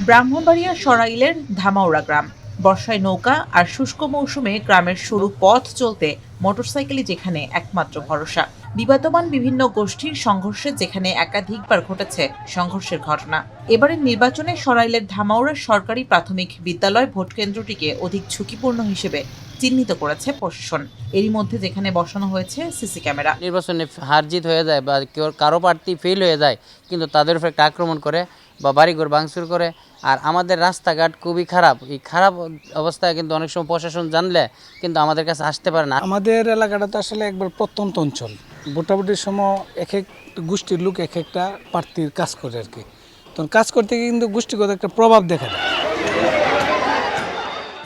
ব্রাহ্মণবাড়িয়া সরাইলের ধামাউড়া গ্রাম। বর্ষায় নৌকা আর শুষ্ক মৌসুমে গ্রামের সরু পথ চলতে মোটরসাইকেলই যেখানে একমাত্র ভরসা। বিবাদমান বিভিন্ন গোষ্ঠীর সংঘর্ষে যেখানে একাধিকবার ঘটেছে সংঘর্ষের ঘটনা। এবারের নির্বাচনে সরাইলের ধামাউড়া সরকারি প্রাথমিক বিদ্যালয় ভোটকেন্দ্রটিকে অধিক ঝুঁকিপূর্ণ হিসেবে চিহ্নিত করেছে প্রশাসন। এরই মধ্যে যেখানে বসানো হয়েছে সিসি ক্যামেরা। নির্বাচনে হার জিত হয়ে যায় বা কারো প্রার্থী ফেল হয়ে যায়, কিন্তু তাদের উপর একটা আক্রমণ করে বা বাড়িঘর ভাঙচুর করে। আর আমাদের রাস্তাঘাট খুবই খারাপ। এই খারাপ অবস্থায় কিন্তু অনেক সময় প্রশাসন জানলে কিন্তু আমাদের কাছে আসতে পারে না। আমাদের এলাকাটা তো আসলে একবার প্রত্যন্ত অঞ্চল। ভোটাভুটির সময় এক এক গোষ্ঠীর লোক এক একটা প্রার্থীর কাজ করে আর কি। তখন কাজ করতে গিয়ে কিন্তু গোষ্ঠীগত একটা প্রভাব দেখা যায়।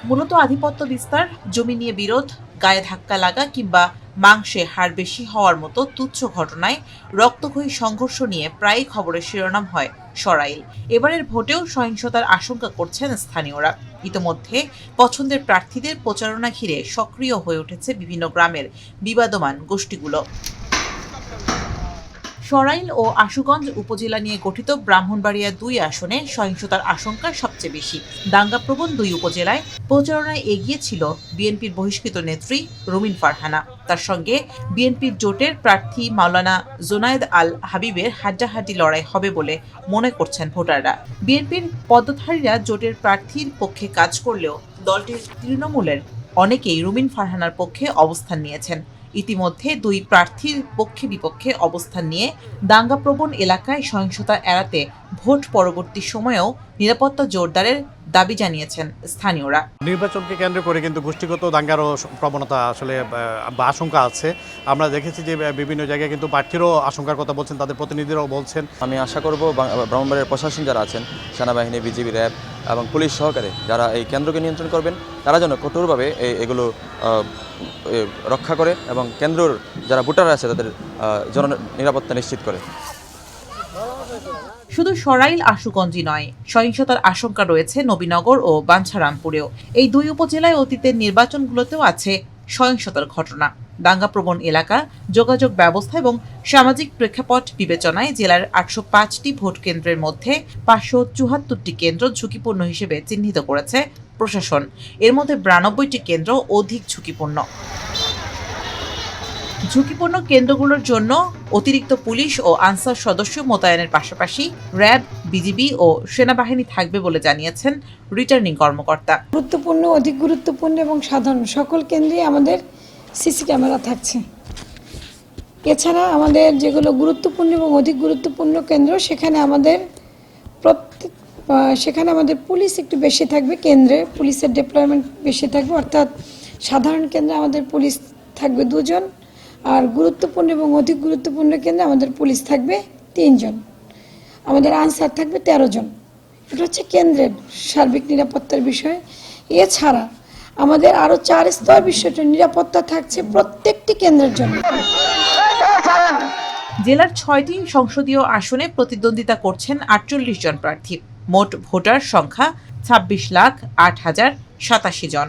মূলত আধিপত্য বিস্তার, জমি নিয়ে বিরোধ, গায়ে ধাক্কা লাগা কিংবা মাংসে হার বেশি হওয়ার মতো তুচ্ছ ঘটনায় রক্তক্ষয়ী সংঘর্ষ নিয়ে প্রায়ই খবরের শিরোনাম হয় সরাইল। এবারের ভোটেও সহিংসতার আশঙ্কা করছেন স্থানীয়রা। ইতোমধ্যে পছন্দের প্রার্থীদের প্রচারণা ঘিরে সক্রিয় হয়ে উঠেছে বিভিন্ন গ্রামের বিবাদমান গোষ্ঠীগুলো। সরাইল ও আশুগঞ্জ উপজেলা নিয়ে গঠিত ব্রাহ্মণবাড়িয়া ২ আসনে সহিংসতার আশঙ্কা সবচেয়ে বেশি। দাঙ্গাপ্রবণ ২ উপজেলায় প্রচারণায় এগিয়ে ছিল বিএনপির বহিষ্কৃত নেত্রী রুমিন ফারহানা। তার সঙ্গে বিএনপির জোটের প্রার্থী মাওলানা জোনায়েদ আল হাবিবের হাড্ডাহাড্ডি লড়াই হবে বলে মনে করছেন ভোটাররা। বিএনপির পদধারীরা জোটের প্রার্থীর পক্ষে কাজ করলেও দলটির তৃণমূলের অনেকেই রুমিন ফারহানার পক্ষে অবস্থান নিয়েছেন। ইতিমধ্যে ২ প্রার্থীর পক্ষে বিপক্ষে অবস্থান নিয়ে দাঙ্গাপ্রবণ এলাকায় সহিংসতা এড়াতে ভোট পরবর্তী সময়েও নিরাপত্তা জোরদারের দাবি জানিয়েছেন স্থানীয়রা। নির্বাচনকে কেন্দ্র করে কিন্তু গোষ্ঠীগত দাঙ্গারও প্রবণতা আসলে বা আশঙ্কা আছে। আমরা দেখেছি যে বিভিন্ন জায়গায় কিন্তু প্রার্থীরও আশঙ্কার কথা বলছেন, তাদের প্রতিনিধিরাও বলছেন। আমি আশা করব ব্রাহ্মণবাড়িয়ার প্রশাসন যারা আছেন, সেনাবাহিনী, বিজিবি, র্যাব এবং পুলিশ সহকারে যারা এই কেন্দ্রকে নিয়ন্ত্রণ করবেন, তারা যেন কঠোরভাবে এগুলো রক্ষা করে এবং কেন্দ্রের যারা ভোটার আছে তাদের নিরাপত্তা নিশ্চিত করে। শুধু সরাইল আশুগঞ্জই নয়, সহিংসতার আশঙ্কা রয়েছে নবীনগর ও বাঞ্ছারামপুরেও। এই ২ উপজেলায় অতীতের নির্বাচনগুলোতেও আছে সহিংসতার ঘটনা। দাঙ্গাপ্রবণ এলাকা, যোগাযোগ ব্যবস্থা এবং সামাজিক প্রেক্ষাপট বিবেচনায় জেলার ৮০৫টি ভোট কেন্দ্রের মধ্যে ৫৭৪টি কেন্দ্র ঝুঁকিপূর্ণ হিসেবে চিহ্নিত করেছে প্রশাসন। এর মধ্যে ৯২টি কেন্দ্র অধিক ঝুঁকিপূর্ণ। ঝুঁকিপূর্ণ কেন্দ্রগুলোর জন্য অতিরিক্ত পুলিশ ও আনসার সদস্য মোতায়েনের পাশাপাশি র্যাব, বিজিবি ও সেনাবাহিনী থাকবে বলে জানিয়েছেন রিটার্নিং কর্মকর্তা। গুরুত্বপূর্ণ, অধিক গুরুত্বপূর্ণ এবং সাধারণ সকল কেন্দ্রে আমাদের সিসি ক্যামেরা থাকছে। এছাড়া আমাদের যেগুলো গুরুত্বপূর্ণ এবং অধিক গুরুত্বপূর্ণ কেন্দ্র সেখানে আমাদের পুলিশ একটু বেশি থাকবে। কেন্দ্রে পুলিশের ডিপ্লয়মেন্ট বেশি থাকবে, অর্থাৎ সাধারণ কেন্দ্রে আমাদের পুলিশ থাকবে ২ জন, আর গুরুত্বপূর্ণ এবং অধিক গুরুত্বপূর্ণ কেন্দ্রে আমাদের পুলিশ থাকবে ৩ জন, আমাদের আনসার থাকবে ১৩ জন। এটা হচ্ছে কেন্দ্রের সার্বিক নিরাপত্তার বিষয়। এছাড়া আমাদের আরও ৪ স্তর বিষয়টা নিরাপত্তা থাকছে প্রত্যেকটি কেন্দ্রের জন্য। জেলার ৬টি সংসদীয় আসনে প্রতিদ্বন্দ্বিতা করছেন ৪৮ জন প্রার্থী। মোট ভোটার সংখ্যা ২৬,০৮,০৮৭ জন।